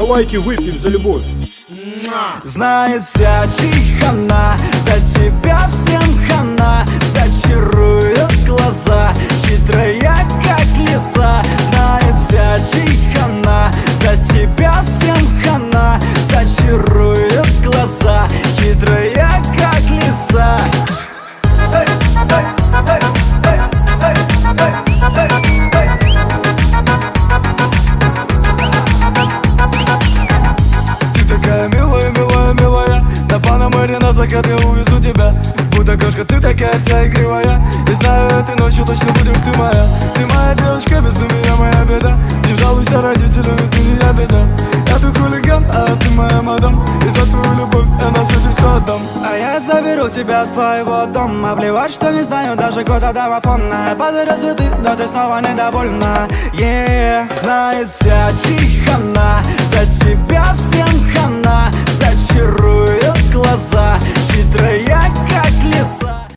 лайки выпьем за любовь. Знает вся чихана, за тебя всем хана. Зачарует глаза, хитрая как лиса. Знает вся чихана, за тебя всем хана. Зачарует глаза, хитрая как лиса. На Панамере на закат я увезу тебя. Будто кошка, ты такая вся игривая. И знаю, этой ночью точно будешь ты моя. Ты моя девочка, без меня моя беда. Не жалуйся родителям, ведь ты не я беда. Я ты хулиган, а ты моя мадам. И за твою любовь я на свете все отдам. А я заберу тебя с твоего дома. Плевать, что не знаю даже кода домофона. Подарю цветы, но ты снова недовольна. Знает вся чихана,